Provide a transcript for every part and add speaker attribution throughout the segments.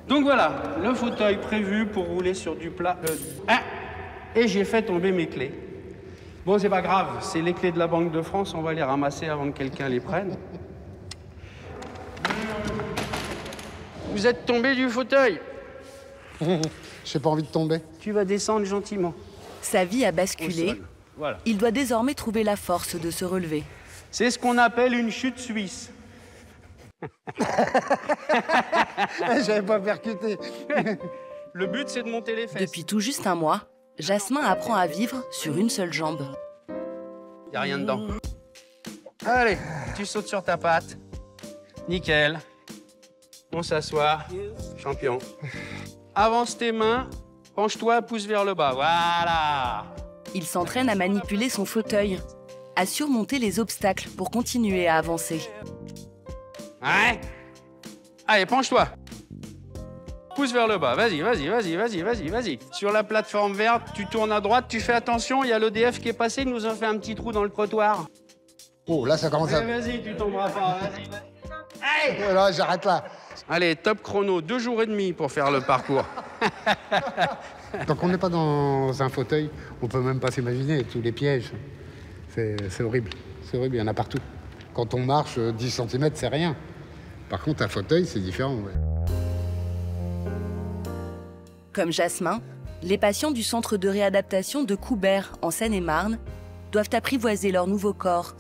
Speaker 1: Donc voilà, le fauteuil prévu pour rouler sur du plat. Et j'ai fait tomber mes clés. Bon, c'est pas grave, c'est les clés de la Banque de France, on va les ramasser avant que quelqu'un les prenne. Vous êtes tombé du fauteuil.
Speaker 2: J'ai pas envie de tomber.
Speaker 1: Tu vas descendre gentiment.
Speaker 3: Sa vie a basculé.
Speaker 1: Voilà.
Speaker 3: Il doit désormais trouver la force de se relever.
Speaker 1: C'est ce qu'on appelle une chute suisse.
Speaker 2: J'avais pas percuté.
Speaker 1: Le but, c'est de monter les fesses.
Speaker 3: Depuis tout juste un mois, Jasmin apprend à vivre sur une seule jambe.
Speaker 1: Y a rien dedans. Allez, tu sautes sur ta patte. Nickel. On s'assoit. Champion. Avance tes mains. Penche-toi, pousse vers le bas. Voilà.
Speaker 3: Il s'entraîne à manipuler son fauteuil, à surmonter les obstacles pour continuer à avancer.
Speaker 1: Ouais. Allez, penche-toi. Pousse vers le bas. Vas-y, vas-y, vas-y, vas-y, vas-y, vas-y. Sur la plateforme verte, tu tournes à droite, tu fais attention, il y a l'EDF qui est passé, il nous a fait un petit trou dans le trottoir.
Speaker 2: Oh, là, ça commence à...
Speaker 1: Vas-y, tu tomberas pas. Vas-y. Allez.
Speaker 2: Voilà, j'arrête là.
Speaker 1: Allez, top chrono, 2 jours et demi pour faire le parcours.
Speaker 2: Tant qu'on n'est pas dans un fauteuil, on peut même pas s'imaginer tous les pièges. C'est horrible. C'est horrible, il y en a partout. Quand on marche, 10 cm, c'est rien. Par contre, un fauteuil, c'est différent. Ouais.
Speaker 3: Comme Jasmin, les patients du centre de réadaptation de Coubert, en Seine-et-Marne, doivent apprivoiser leur nouveau corps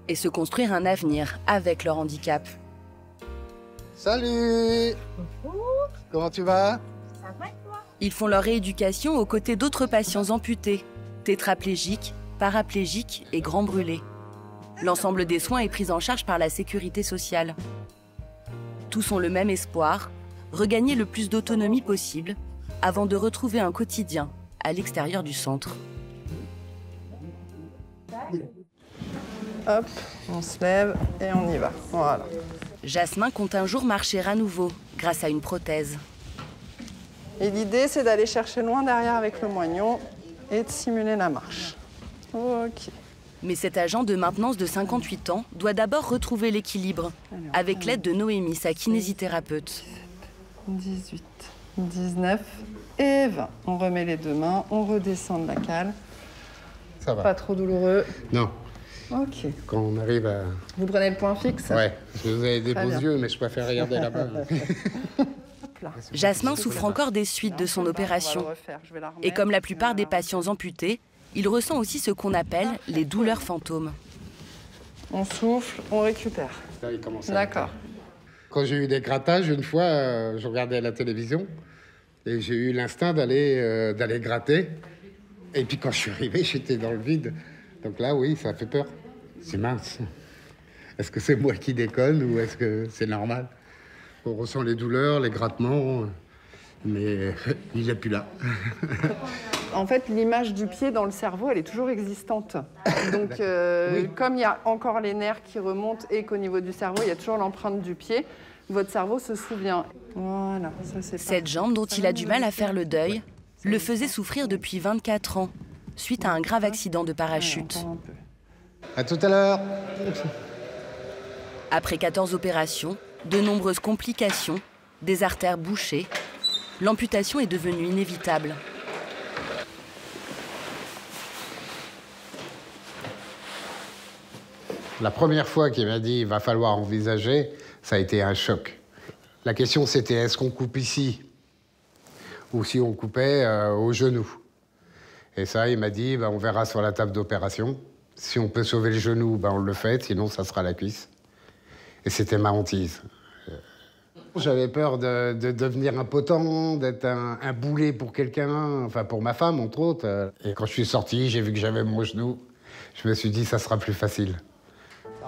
Speaker 3: et se construire un avenir avec leur handicap.
Speaker 2: Salut! Comment tu vas?
Speaker 4: Ça va, toi?
Speaker 3: Ils font leur rééducation aux côtés d'autres patients amputés, tétraplégiques, paraplégiques et grands brûlés. L'ensemble des soins est pris en charge par la sécurité sociale. Tous ont le même espoir, regagner le plus d'autonomie possible avant de retrouver un quotidien à l'extérieur du centre.
Speaker 5: Hop, on se lève et on y va. Voilà.
Speaker 3: Jasmin compte un jour marcher à nouveau grâce à une prothèse.
Speaker 5: Et l'idée, c'est d'aller chercher loin derrière avec le moignon et de simuler la marche. Ok.
Speaker 3: Mais cet agent de maintenance de 58 ans doit d'abord retrouver l'équilibre avec l'aide de Noémie, sa kinésithérapeute.
Speaker 5: 18, 19 et 20. On remet les deux mains, on redescend de la cale.
Speaker 2: Ça va.
Speaker 5: Pas trop douloureux.
Speaker 2: Non.
Speaker 5: Ok.
Speaker 2: Quand on arrive à...
Speaker 5: Vous prenez le point fixe?
Speaker 2: Ouais. Vous avez des
Speaker 5: Très
Speaker 2: beaux
Speaker 5: bien.
Speaker 2: yeux, mais je préfère regarder là-bas.
Speaker 3: Jasmin souffre encore des suites de son opération. Et comme la plupart des patients amputés, il ressent aussi ce qu'on appelle les douleurs fantômes.
Speaker 5: On souffle, on récupère.
Speaker 2: Là, il commence à...
Speaker 5: D'accord.
Speaker 2: Quand j'ai eu des grattages, une fois, je regardais la télévision et j'ai eu l'instinct d'aller gratter. Et puis quand je suis arrivé, j'étais dans le vide. Donc là, oui, ça fait peur. C'est mince. Est-ce que c'est moi qui déconne ou est-ce que c'est normal? On ressent les douleurs, les grattements, mais il n'est plus là.
Speaker 5: En fait, l'image du pied dans le cerveau, elle est toujours existante. Donc,
Speaker 2: Oui.
Speaker 5: comme il y a encore les nerfs qui remontent et qu'au niveau du cerveau, il y a toujours l'empreinte du pied, votre cerveau se souvient. Voilà, ça c'est
Speaker 3: Cette jambe dont il a du mal à faire le deuil le faisait souffrir depuis 24 ans, suite à un grave accident de parachute.
Speaker 2: À tout à l'heure.
Speaker 3: Après 14 opérations, de nombreuses complications, des artères bouchées, l'amputation est devenue inévitable.
Speaker 2: La première fois qu'il m'a dit « il va falloir envisager », ça a été un choc. La question c'était est-ce qu'on coupe ici ou si on coupait au genou. Et ça, il m'a dit on verra sur la table d'opération. Si on peut sauver le genou, on le fait, sinon ça sera la cuisse. Et c'était ma hantise. J'avais peur de devenir impotent, d'être un boulet pour quelqu'un, enfin pour ma femme entre autres. Et quand je suis sorti, j'ai vu que j'avais mon genou. Je me suis dit ça sera plus facile.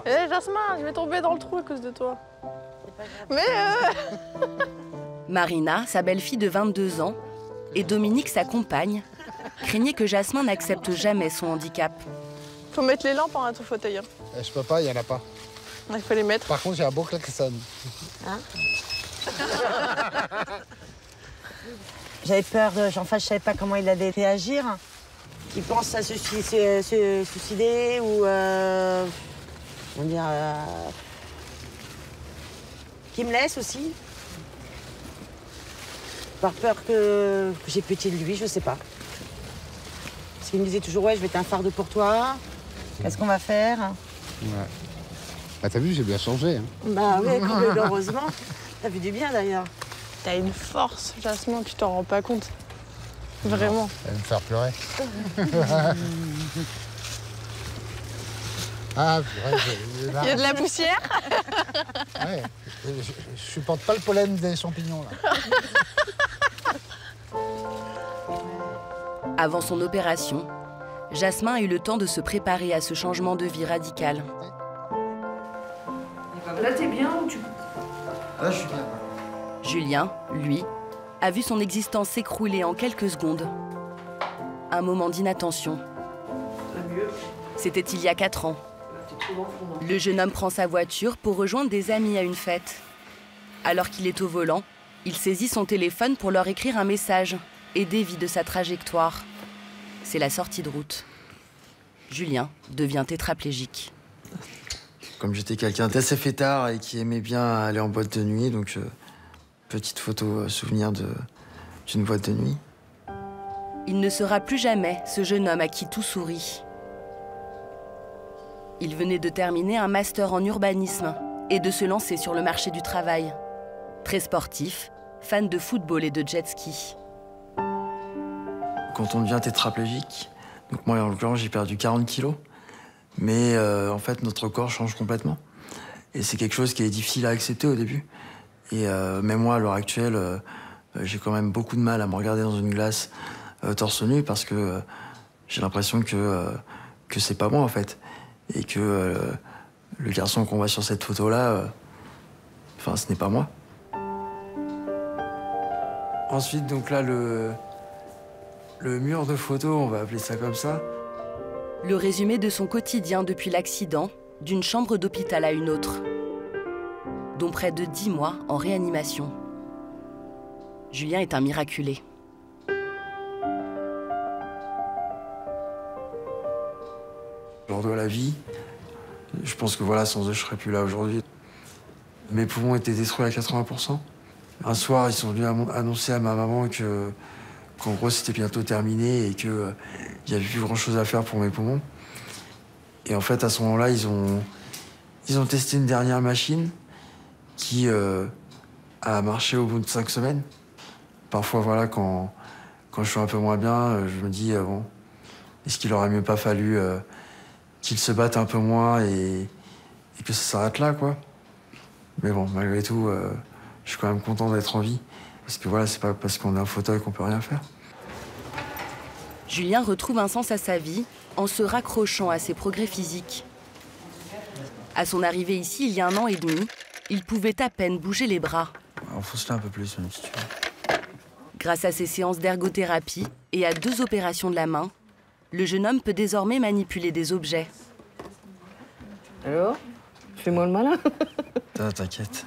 Speaker 4: Hé, Jasmin, je vais tomber dans le trou à cause de toi. Mais
Speaker 3: Marina, sa belle-fille de 22 ans, et Dominique, sa compagne, craignaient que Jasmin n'accepte jamais son handicap.
Speaker 4: faut mettre les lampes en ton fauteuil. Hein.
Speaker 2: Je peux pas, il y en a pas.
Speaker 4: Il faut les mettre.
Speaker 2: Par contre, j'ai un beau klaxon.
Speaker 6: Hein? J'avais peur, enfin, je savais pas comment il allait réagir. Qu'il pense à se suicider ou on va dire qu'il me laisse aussi. par peur que j'ai pitié de lui, je sais pas. Parce qu'il me disait toujours, ouais, je vais être un fardeau pour toi. Qu'est-ce qu'on va faire?
Speaker 2: Ouais. Bah, t'as vu, j'ai bien changé. Hein.
Speaker 6: Bah oui, heureusement. T'as vu du bien d'ailleurs.
Speaker 4: T'as une force, Jasmin, tu t'en rends pas compte. Vraiment.
Speaker 2: Elle va me faire pleurer. Ah, purée,
Speaker 4: Il y a de la poussière.
Speaker 2: Ouais, je supporte pas le pollen des champignons, là.
Speaker 3: Avant son opération, Jasmin a eu le temps de se préparer à ce changement de vie radical.
Speaker 5: Là, t'es bien ou tu...
Speaker 2: Là, je suis bien.
Speaker 3: Julien, lui, a vu son existence s'écrouler en quelques secondes. Un moment d'inattention. C'était il y a 4 ans. Le jeune homme prend sa voiture pour rejoindre des amis à une fête. Alors qu'il est au volant, il saisit son téléphone pour leur écrire un message et dévie de sa trajectoire. C'est la sortie de route. Julien devient tétraplégique.
Speaker 7: Comme j'étais quelqu'un d'assez fêtard et qui aimait bien aller en boîte de nuit, donc petite photo souvenir d'une boîte de nuit.
Speaker 3: Il ne sera plus jamais ce jeune homme à qui tout sourit. Il venait de terminer un master en urbanisme et de se lancer sur le marché du travail. Très sportif, fan de football et de jet ski.
Speaker 7: Quand on devient tétraplégique, donc moi en l'occurrence j'ai perdu 40 kilos, mais en fait notre corps change complètement. Et c'est quelque chose qui est difficile à accepter au début. Et même moi à l'heure actuelle, j'ai quand même beaucoup de mal à me regarder dans une glace torse nu parce que j'ai l'impression que c'est pas moi en fait. Et que le garçon qu'on voit sur cette photo-là, enfin, ce n'est pas moi. Ensuite, donc là, le mur de photos, on va appeler ça comme ça.
Speaker 3: Le résumé de son quotidien depuis l'accident, d'une chambre d'hôpital à une autre, dont près de 10 mois en réanimation. Julien est un miraculé.
Speaker 7: Je leur dois la vie. Je pense que voilà, sans eux, je serais plus là aujourd'hui. Mes poumons étaient détruits à 80%. Un soir, ils sont venus annoncer à ma maman qu'en gros, c'était bientôt terminé et qu'il n'y avait plus grand-chose à faire pour mes poumons. Et en fait, à ce moment-là, ils ont testé une dernière machine qui a marché au bout de 5 semaines. Parfois, voilà, quand je suis un peu moins bien, je me dis, bon, est-ce qu'il aurait mieux pas fallu qu'ils se battent un peu moins et que ça s'arrête là, quoi. Mais bon, malgré tout, je suis quand même content d'être en vie. Parce que voilà, c'est pas parce qu'on est en fauteuil qu'on peut rien faire.
Speaker 3: Julien retrouve un sens à sa vie en se raccrochant à ses progrès physiques. À son arrivée ici, il y a 1 an et demi, il pouvait à peine bouger les bras.
Speaker 7: Enfonce-le un peu plus, même si tu veux.
Speaker 3: Grâce à ses séances d'ergothérapie et à 2 opérations de la main, le jeune homme peut désormais manipuler des objets.
Speaker 8: Alors, fais-moi le malin.
Speaker 7: T'inquiète.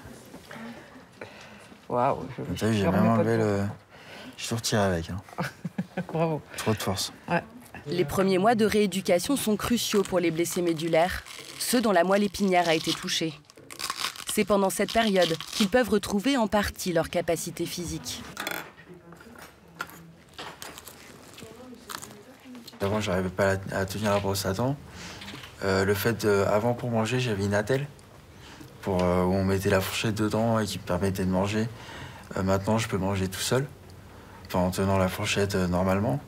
Speaker 8: Waouh.
Speaker 7: T'as vu, j'ai même enlevé le... J'ai tout retiré avec. Hein.
Speaker 8: Bravo.
Speaker 7: Trop de force.
Speaker 8: Ouais.
Speaker 3: Les premiers mois de rééducation sont cruciaux pour les blessés médulaires, ceux dont la moelle épinière a été touchée. C'est pendant cette période qu'ils peuvent retrouver en partie leur capacité physique.
Speaker 7: Avant, j'arrivais pas à tenir la brosse à dents. Le fait, avant pour manger, j'avais une attelle où on mettait la fourchette dedans et qui me permettait de manger. Maintenant, je peux manger tout seul, enfin, en tenant la fourchette normalement.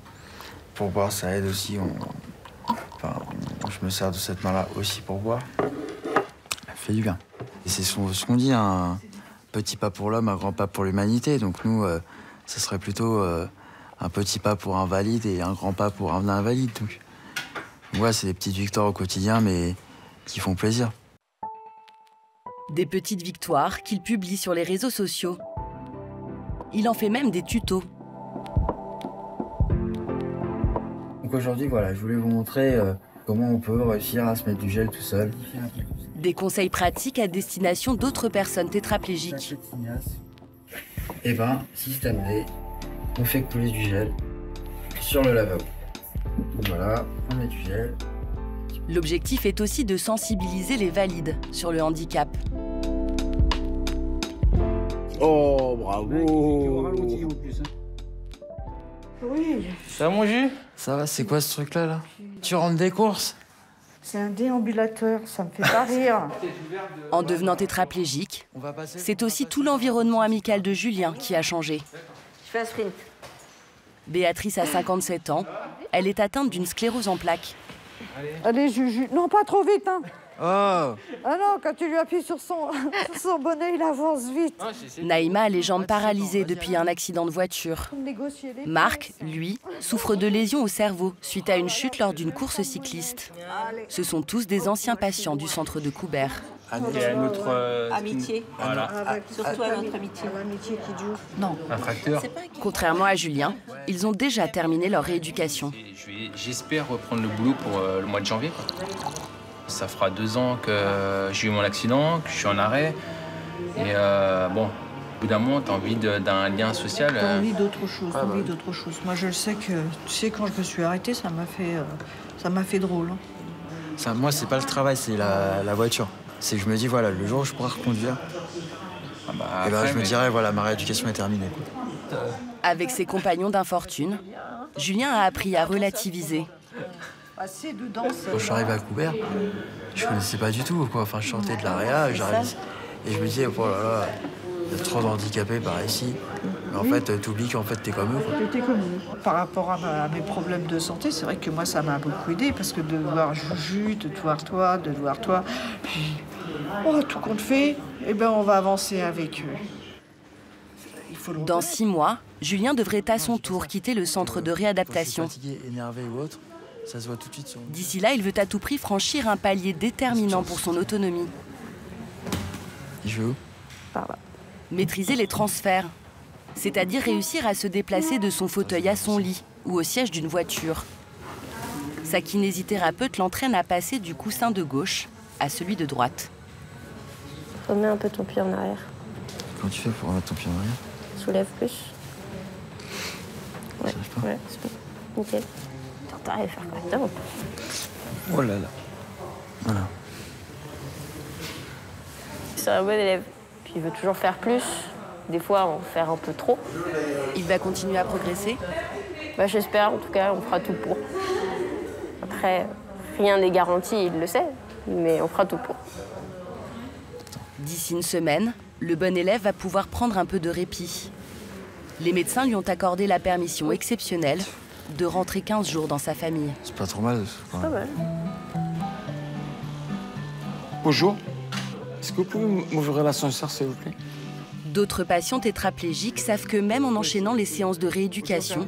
Speaker 7: Pour boire, ça aide aussi. Je me sers de cette main-là aussi pour boire. Ça fait du bien. Et c'est ce qu'on dit, un petit pas pour l'homme, un grand pas pour l'humanité. Donc nous, ça serait plutôt un petit pas pour un valide et un grand pas pour un invalide. Donc ouais, c'est des petites victoires au quotidien, mais qui font plaisir.
Speaker 3: Des petites victoires qu'il publie sur les réseaux sociaux. Il en fait même des tutos.
Speaker 7: Donc aujourd'hui, voilà, je voulais vous montrer comment on peut réussir à se mettre du gel tout seul.
Speaker 3: Des conseils pratiques à destination d'autres personnes tétraplégiques.
Speaker 7: Et ben, système D, on fait couler du gel sur le lavabo. Donc voilà, on met du gel.
Speaker 3: L'objectif est aussi de sensibiliser les valides sur le handicap.
Speaker 9: Oh, bravo.
Speaker 10: Oui.
Speaker 7: Ça va, mon jus? Ça va, c'est quoi ce truc-là, là? Tu rentres des courses?
Speaker 10: C'est un déambulateur, ça me fait pas rire.
Speaker 3: En devenant tétraplégique, c'est aussi tout l'environnement amical de Julien qui a changé.
Speaker 6: Je fais un sprint.
Speaker 3: Béatrice a 57 ans. Elle est atteinte d'une sclérose en plaques.
Speaker 10: Allez, Juju. Non, pas trop vite, hein.
Speaker 7: Oh!
Speaker 10: Ah non, quand tu lui appuies sur son bonnet, il avance vite.
Speaker 3: Naïma a les jambes paralysées depuis un accident de voiture. Marc, lui, souffre de lésions au cerveau suite à une chute lors d'une course cycliste. Ce sont tous des anciens patients du centre de Coubert.
Speaker 11: Et à notre
Speaker 6: amitié.
Speaker 11: Voilà.
Speaker 6: Surtout à notre amitié.
Speaker 10: L'amitié qui dure.
Speaker 6: Non.
Speaker 11: Un fracteur.
Speaker 3: Contrairement à Julien, ils ont déjà terminé leur rééducation.
Speaker 11: J'espère reprendre le boulot pour le mois de janvier. Ça fera 2 ans que j'ai eu mon accident, que je suis en arrêt. Et bon, au bout d'un moment, tu as envie d'un lien social.
Speaker 10: T'as envie d'autre chose, t'as envie d'autre chose. Moi, je le sais que, tu sais, quand je me suis arrêtée, ça m'a fait drôle.
Speaker 7: Ça, moi, c'est pas le travail, c'est la voiture. C'est que je me dis, voilà, le jour où je pourrai reconduire, je me dirais, voilà, ma rééducation est terminée. Quoi.
Speaker 3: Avec ses compagnons d'infortune, Julien a appris à relativiser.
Speaker 10: Assez de danse.
Speaker 7: Quand je suis arrivé à Coubert, je connaissais pas du tout, quoi. Enfin, je sortais de la réa, j'arrive et je me disais, oh là là, il y a trop d'handicapés par ici. Mais en fait, t'oublies qu'en fait, t'es comme eux, quoi.
Speaker 10: T'es comme eux. Par rapport à mes problèmes de santé, c'est vrai que moi, ça m'a beaucoup aidé parce que de voir Juju, de te voir toi, puis tout compte fait, eh ben, on va avancer avec eux.
Speaker 3: Dans 6 mois, Julien devrait à son tour quitter le centre de réadaptation.
Speaker 7: Fatigué, énervé ou autre, ça se voit tout de suite.
Speaker 3: D'ici là, il veut à tout prix franchir un palier déterminant pour son autonomie.
Speaker 7: Il joue où?
Speaker 6: Par là.
Speaker 3: Maîtriser les transferts, c'est-à-dire réussir à se déplacer de son fauteuil à son lit ou au siège d'une voiture. Sa kinésithérapeute l'entraîne à passer du coussin de gauche à celui de droite.
Speaker 12: Remets un peu ton pied en arrière.
Speaker 7: Comment tu fais pour remettre ton pied en arrière?
Speaker 12: Soulève plus. Ouais,
Speaker 7: pas.
Speaker 12: ouais, c'est bon. Nickel. T'arrives à faire correctement.
Speaker 7: Oh là là. Voilà.
Speaker 12: C'est un bon élève. Puis il veut toujours faire plus. Des fois, on fait un peu trop.
Speaker 3: Il va continuer à progresser?
Speaker 12: J'espère, en tout cas, on fera tout pour. Après, rien n'est garanti, il le sait, mais on fera tout pour.
Speaker 3: D'ici une semaine, le bon élève va pouvoir prendre un peu de répit. Les médecins lui ont accordé la permission exceptionnelle de rentrer 15 jours dans sa famille.
Speaker 7: C'est pas trop mal.
Speaker 12: Pas mal.
Speaker 9: Bonjour. Est-ce que vous pouvez m'ouvrir l'ascenseur, s'il vous plaît?
Speaker 3: D'autres patients tétraplégiques savent que même en enchaînant les séances de rééducation,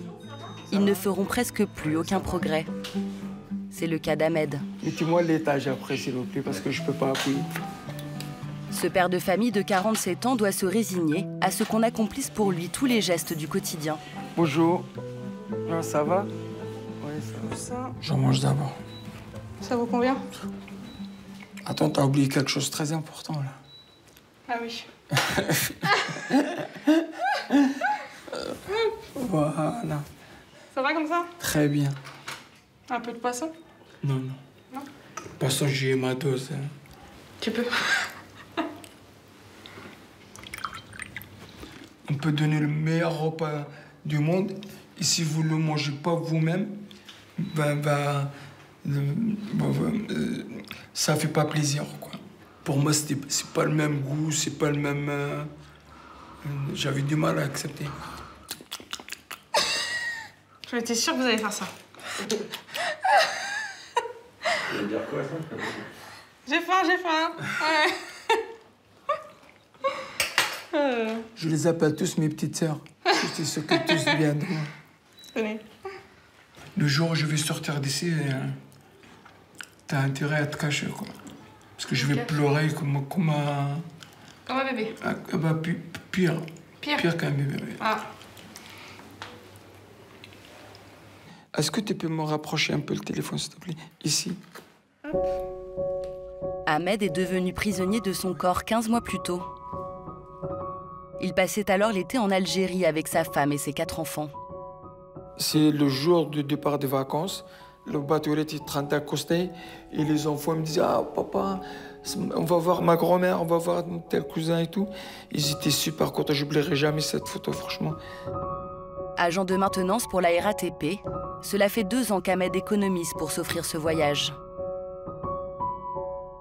Speaker 3: ils ne feront presque plus aucun progrès. C'est le cas d'Ahmed.
Speaker 9: Mettez-moi l'étage après, s'il vous plaît, parce que je peux pas appuyer.
Speaker 3: Ce père de famille de 47 ans doit se résigner à ce qu'on accomplisse pour lui tous les gestes du quotidien.
Speaker 9: Bonjour. Ça va? Oui, ça va. J'en mange d'abord.
Speaker 4: Ça vous convient?
Speaker 9: Attends, t'as oublié quelque chose de très important, là.
Speaker 4: Ah oui.
Speaker 9: Voilà.
Speaker 4: Ça va comme ça?
Speaker 9: Très bien.
Speaker 4: Un peu de poisson?
Speaker 9: Non, non.
Speaker 4: Non?
Speaker 9: Poisson, j'ai eu ma dose. Hein.
Speaker 4: Tu peux.
Speaker 9: On peut donner le meilleur repas du monde. Et si vous ne le mangez pas vous-même, ça fait pas plaisir, quoi. Pour moi, c'est pas le même goût, c'est pas le même... J'avais du mal à accepter.
Speaker 4: J'étais sûre que vous allez faire ça. J'ai faim. Ouais.
Speaker 9: Je les appelle tous mes petites sœurs. Je sais que tous bien de moi.
Speaker 4: Je connais.
Speaker 9: Le jour où je vais sortir d'ici, t'as intérêt à te cacher, quoi. Parce que je vais pleurer comme un...
Speaker 4: Comme un bébé.
Speaker 9: Pire.
Speaker 4: Pire
Speaker 9: qu'un bébé. Oui.
Speaker 4: Ah.
Speaker 9: Est-ce que tu peux me rapprocher un peu le téléphone, s'il te plaît? Ici.
Speaker 3: Ahmed est devenu prisonnier de son corps 15 mois plus tôt. Il passait alors l'été en Algérie avec sa femme et ses 4 enfants.
Speaker 9: C'est le jour du départ des vacances. Le bateau était en train d'accoster et les enfants me disaient « Ah, papa, On va voir ma grand-mère, on va voir tel cousin et tout. Ils étaient super contents, j'oublierai jamais cette photo, franchement.
Speaker 3: Agent de maintenance pour la RATP, cela fait 2 ans qu'Ahmed économise pour s'offrir ce voyage.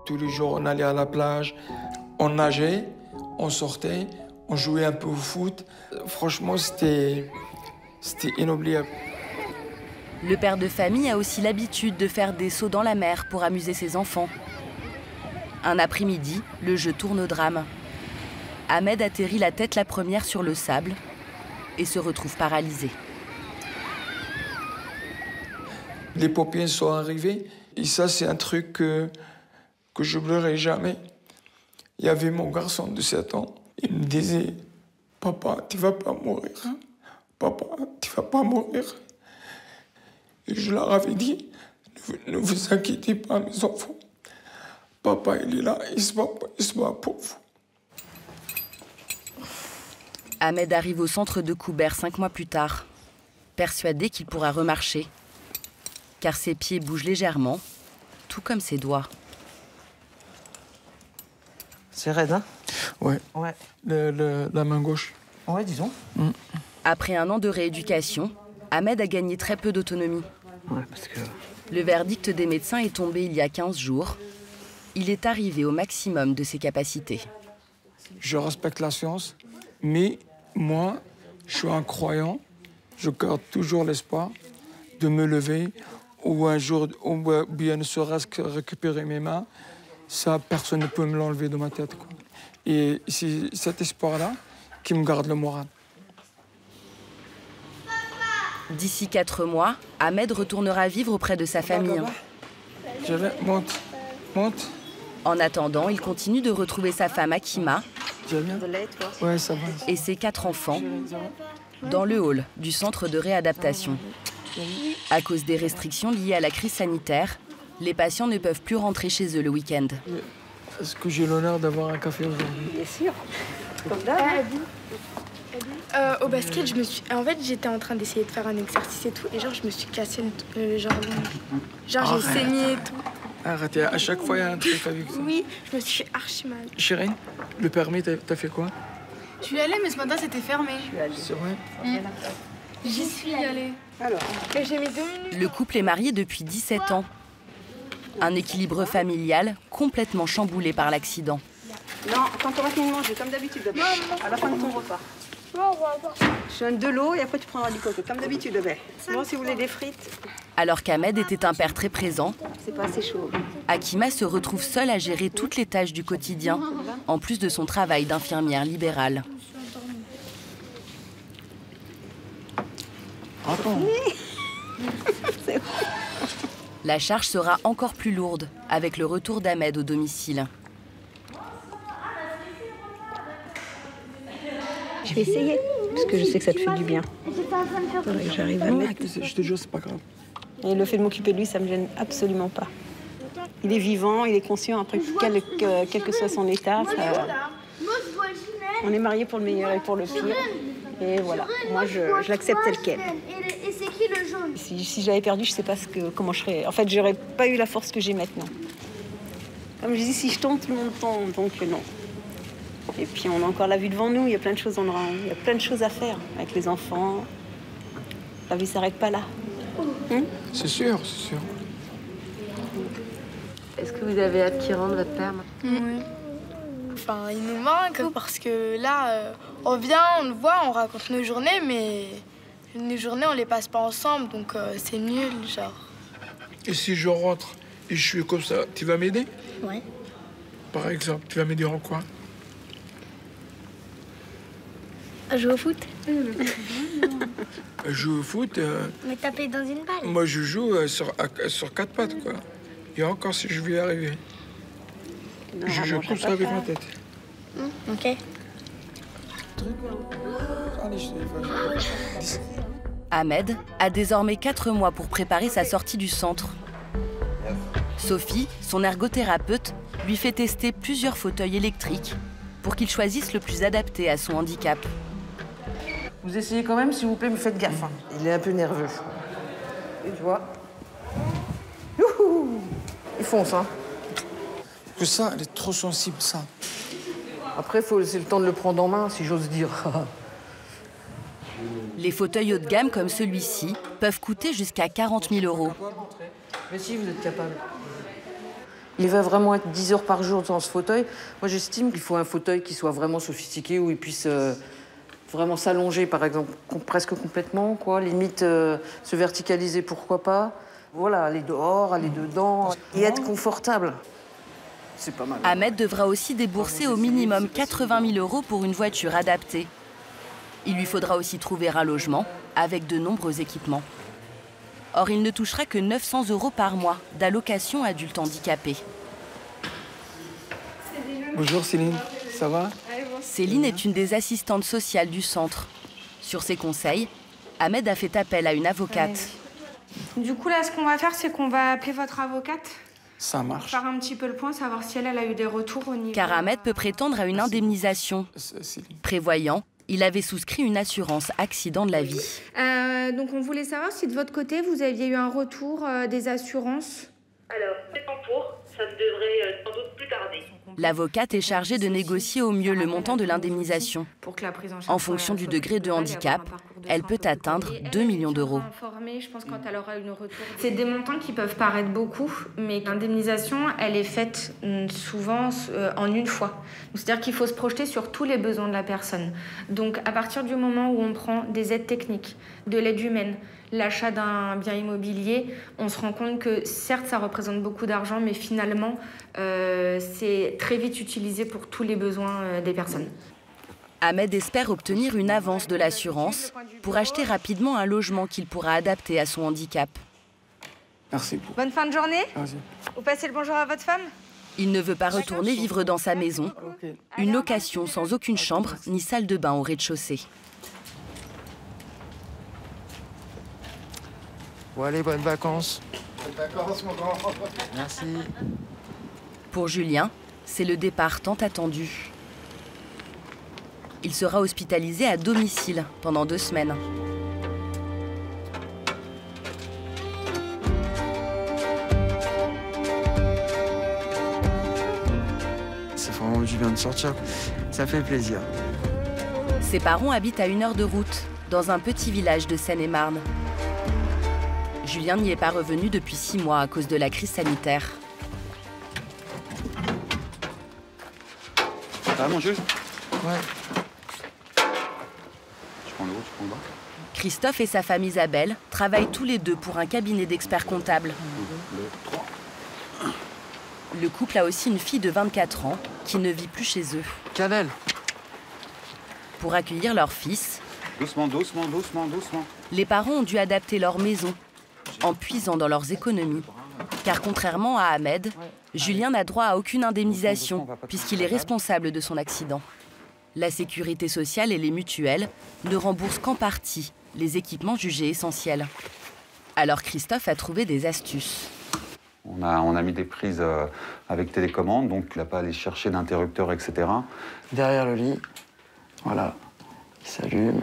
Speaker 9: Tous les jours, on allait à la plage, on nageait, on sortait, on jouait un peu au foot. Franchement, c'était inoubliable.
Speaker 3: Le père de famille a aussi l'habitude de faire des sauts dans la mer pour amuser ses enfants. Un après-midi, le jeu tourne au drame. Ahmed atterrit la tête la première sur le sable et se retrouve paralysé.
Speaker 9: Les pompiers sont arrivés et ça, c'est un truc que je n'oublierai jamais. Il y avait mon garçon de 7 ans. Il me disait « Papa, tu vas pas mourir. Papa, tu vas pas mourir. » Et je leur avais dit « Ne vous inquiétez pas, mes enfants. Papa, il est là, il se bat pour vous. »
Speaker 3: Ahmed arrive au centre de Koubert 5 mois plus tard, persuadé qu'il pourra remarcher. Car ses pieds bougent légèrement, tout comme ses doigts.
Speaker 6: C'est raide, hein?
Speaker 9: Ouais.
Speaker 6: Ouais.
Speaker 9: La main gauche.
Speaker 6: Ouais, disons.
Speaker 3: Après 1 an de rééducation, Ahmed a gagné très peu d'autonomie.
Speaker 6: Ouais, parce que...
Speaker 3: Le verdict des médecins est tombé il y a 15 jours. Il est arrivé au maximum de ses capacités.
Speaker 9: Je respecte la science, mais moi, je suis un croyant. Je garde toujours l'espoir de me lever ou un jour, ou bien ne serait-ce que récupérer mes mains. Ça, personne ne peut me l'enlever de ma tête, quoi. Et c'est cet espoir-là qui me garde le moral.
Speaker 3: D'ici 4 mois, Ahmed retournera vivre auprès de sa famille.
Speaker 9: Monte.
Speaker 3: En attendant, il continue de retrouver sa femme Akima
Speaker 9: ouais, ça va.
Speaker 3: et ses 4 enfants dans le hall du centre de réadaptation. À cause des restrictions liées à la crise sanitaire, les patients ne peuvent plus rentrer chez eux le week-end.
Speaker 9: Est-ce que j'ai l'honneur d'avoir un café aujourd'hui?
Speaker 13: Bien sûr. Comme d'hab.
Speaker 14: Au basket, en fait, j'étais en train d'essayer de faire un exercice et tout, et genre, je me suis cassé le jambon. Genre, j'ai saigné et tout.
Speaker 9: Arrête, à chaque fois, il y a un truc avec ça.
Speaker 14: Oui, je me suis fait archi mal.
Speaker 9: Chérine, le permis, t'as fait quoi?
Speaker 14: Je suis allée, mais ce matin, c'était fermé.
Speaker 9: C'est vrai?
Speaker 14: J'y suis allée. Alors, j'ai mis 2 minutes.
Speaker 3: Le couple est marié depuis 17 ans. Un équilibre familial complètement chamboulé par l'accident.
Speaker 13: Non, quand on va finir de manger, comme d'habitude, bébé. À la fin de ton repas. Je donne de l'eau et après tu prendras du coco, comme d'habitude, bébé. Bon, si vous voulez des frites.
Speaker 3: Alors qu'Ahmed était un père très présent,
Speaker 13: C'est pas assez chaud.
Speaker 3: Akima se retrouve seule à gérer toutes les tâches du quotidien, en plus de son travail d'infirmière libérale. La charge sera encore plus lourde avec le retour d'Ahmed au domicile.
Speaker 13: Je vais essayer, parce que je sais que ça te fait du bien. Faudrait que j'arrive à mettre.
Speaker 9: Je te jure, c'est pas grave.
Speaker 13: Et le fait de m'occuper de lui, ça me gêne absolument pas. Il est vivant, il est conscient, après quel que soit son état. On est mariés pour le meilleur et pour le pire. Et voilà, moi je l'accepte tel quel.
Speaker 14: Et c'est qui le jaune?
Speaker 13: Si j'avais perdu, je sais pas comment je serais. En fait, j'aurais pas eu la force que j'ai maintenant. Comme je dis, si je tombe, tout le monde tombe, donc non. Et puis on a encore la vue devant nous, il y a plein de choses, il y a plein de choses à faire avec les enfants. La vie s'arrête pas là.
Speaker 9: C'est sûr, c'est sûr.
Speaker 15: Est-ce que vous avez hâte qu'il rentre, votre père?
Speaker 14: Oui. Enfin, il nous manque parce que là, on vient, on le voit, on raconte nos journées, mais nos journées, on les passe pas ensemble, donc c'est nul, genre.
Speaker 9: Et si je rentre et je suis comme ça, tu vas m'aider?
Speaker 14: Ouais.
Speaker 9: Par exemple, tu vas m'aider en quoi?
Speaker 14: À jouer au foot.
Speaker 9: Jouer au foot.
Speaker 14: Mais taper dans une balle.
Speaker 9: Moi, je joue sur 4 pattes, quoi. Et encore si je vais y arriver.
Speaker 13: Non,
Speaker 9: je joue comme ça avec ma tête.
Speaker 14: Ok.
Speaker 3: Ahmed a désormais 4 mois pour préparer sa sortie du centre. Sophie, son ergothérapeute, lui fait tester plusieurs fauteuils électriques pour qu'il choisisse le plus adapté à son handicap.
Speaker 6: Vous essayez quand même, s'il vous plaît, mais faites gaffe. Il est un peu nerveux. Et tu vois. Youhou! Il fonce, hein.
Speaker 9: que ça, elle est trop sensible, ça.
Speaker 8: Après, il faut laisser le temps de le prendre en main, si j'ose dire.
Speaker 3: Les fauteuils haut de gamme comme celui-ci peuvent coûter jusqu'à 40 000 €.
Speaker 8: Mais si, vous êtes capable. Il va vraiment être 10 heures par jour dans ce fauteuil. Moi, j'estime qu'il faut un fauteuil qui soit vraiment sophistiqué, où il puisse vraiment s'allonger, par exemple, presque complètement, quoi. Limite, se verticaliser, pourquoi pas. Voilà, aller dehors, aller dedans et être confortable. C'est pas mal.
Speaker 3: Ahmed devra aussi débourser au minimum 80 000 € pour une voiture adaptée. Il lui faudra aussi trouver un logement avec de nombreux équipements. Or, il ne touchera que 900 € par mois d'allocation adulte handicapé.
Speaker 9: Bonjour Céline, ça va?
Speaker 3: Céline est une des assistantes sociales du centre. Sur ses conseils, Ahmed a fait appel à une avocate.
Speaker 16: Du coup, là, ce qu'on va faire, c'est qu'on va appeler votre avocate.
Speaker 9: Ça marche.
Speaker 16: Faire un petit peu le point, savoir si elle a eu des retours au niveau...
Speaker 3: Car Ahmed peut prétendre à une indemnisation. Prévoyant, il avait souscrit une assurance accident de la vie.
Speaker 16: Donc, on voulait savoir si de votre côté, vous aviez eu un retour des assurances.
Speaker 17: Alors, c'est en cours. Ça ne devrait sans doute plus tarder.
Speaker 3: L'avocate est chargée de négocier au mieux le montant de l'indemnisation. En fonction du degré de handicap, elle peut atteindre 2 millions d'euros.
Speaker 16: C'est des montants qui peuvent paraître beaucoup, mais l'indemnisation, elle est faite souvent en une fois. C'est-à-dire qu'il faut se projeter sur tous les besoins de la personne. Donc, à partir du moment où on prend des aides techniques, de l'aide humaine, l'achat d'un bien immobilier, on se rend compte que certes, ça représente beaucoup d'argent, mais finalement, c'est très vite utilisé pour tous les besoins des personnes.
Speaker 3: Ahmed espère obtenir une avance de l'assurance pour acheter rapidement un logement qu'il pourra adapter à son handicap.
Speaker 9: Merci beaucoup.
Speaker 16: Bonne fin de journée.
Speaker 9: Merci.
Speaker 16: Vous passez le bonjour à votre femme?
Speaker 3: Il ne veut pas retourner vivre dans sa maison. Une location sans aucune chambre ni salle de bain au rez-de-chaussée.
Speaker 9: Bon, allez, bonnes vacances.
Speaker 2: Bonnes vacances, mon grand.
Speaker 9: Merci.
Speaker 3: Pour Julien, c'est le départ tant attendu. Il sera hospitalisé à domicile pendant 2 semaines.
Speaker 7: Ça fait vraiment du bien de sortir. Ça fait plaisir.
Speaker 3: Ses parents habitent à 1 heure de route, dans un petit village de Seine-et-Marne. Julien n'y est pas revenu depuis 6 mois à cause de la crise sanitaire.
Speaker 1: Ça va, mon Jules?
Speaker 9: Ouais.
Speaker 1: Tu prends le haut, tu prends le bas?
Speaker 3: Christophe et sa femme Isabelle travaillent tous les deux pour un cabinet d'experts comptables.
Speaker 1: 1, 2, 3.
Speaker 3: Le couple a aussi une fille de 24 ans qui ne vit plus chez eux.
Speaker 7: Cannelle.
Speaker 3: Pour accueillir leur fils,
Speaker 1: Doucement, doucement, doucement, doucement.
Speaker 3: les parents ont dû adapter leur maison en puisant dans leurs économies. Car contrairement à Ahmed, Julien n'a droit à aucune indemnisation puisqu'il est responsable de son accident. La sécurité sociale et les mutuelles ne remboursent qu'en partie les équipements jugés essentiels. Alors Christophe a trouvé des astuces.
Speaker 18: On a mis des prises avec télécommande, donc il n'a pas à aller chercher d'interrupteurs, etc.
Speaker 7: Derrière le lit, voilà, il s'allume.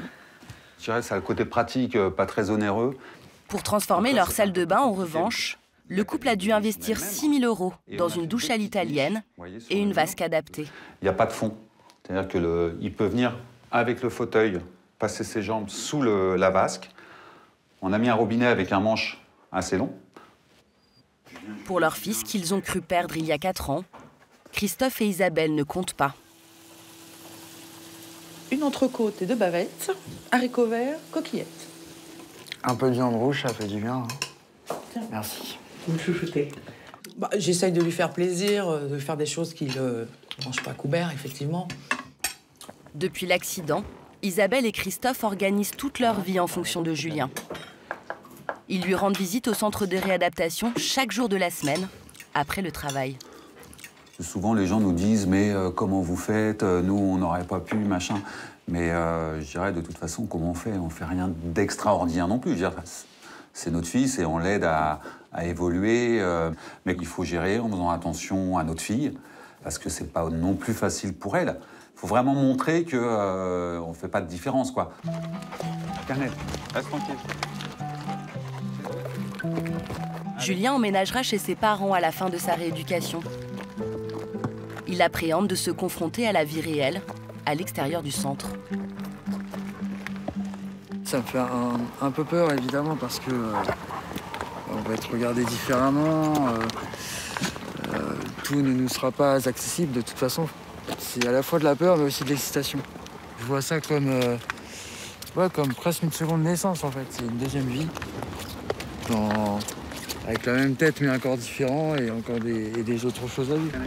Speaker 18: Je dirais que ça a le côté pratique, pas très onéreux.
Speaker 3: Pour transformer leur salle de bain, en revanche, le couple a dû investir 6 000 € dans une douche à l'italienne et une vasque adaptée.
Speaker 18: Il n'y a pas de fond. C'est-à-dire qu'il peut venir avec le fauteuil, passer ses jambes sous la vasque. On a mis un robinet avec un manche assez long.
Speaker 3: Pour leur fils qu'ils ont cru perdre il y a 4 ans, Christophe et Isabelle ne comptent pas.
Speaker 8: Une entrecôte et 2 bavettes, haricots verts, coquillettes.
Speaker 7: Un peu de viande rouge, ça fait du bien. Hein. Merci.
Speaker 8: Vous me chouchoutez. Bah, j'essaye de lui faire plaisir, de faire des choses qu'il ne mange pas couvert, effectivement.
Speaker 3: Depuis l'accident, Isabelle et Christophe organisent toute leur vie en fonction de Julien. Ils lui rendent visite au centre de réadaptation chaque jour de la semaine, après le travail.
Speaker 18: Souvent, les gens nous disent « mais comment vous faites? Nous, on n'aurait pas pu, machin ». Mais je dirais, de toute façon, comment on fait? On fait rien d'extraordinaire non plus. Je veux dire, c'est notre fils et on l'aide à évoluer. Mais il faut gérer en faisant attention à notre fille, parce que c'est pas non plus facile pour elle. Il faut vraiment montrer qu'on ne fait pas de différence, quoi.
Speaker 1: Canette, reste tranquille.
Speaker 3: Julien emménagera chez ses parents à la fin de sa rééducation. Il appréhende de se confronter à la vie réelle, à l'extérieur du centre.
Speaker 7: Ça me fait un peu peur, évidemment, parce que on va être regardé différemment. Tout ne nous sera pas accessible de toute façon. C'est à la fois de la peur, mais aussi de l'excitation. Je vois ça comme presque une seconde naissance, en fait. C'est une deuxième vie. Avec la même tête, mais un corps différent et encore des autres choses à vivre.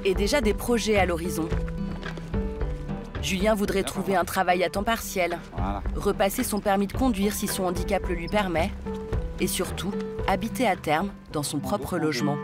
Speaker 3: Et déjà des projets à l'horizon. Julien voudrait trouver un travail à temps partiel, repasser son permis de conduire si son handicap le lui permet, et surtout, habiter à terme dans son propre logement.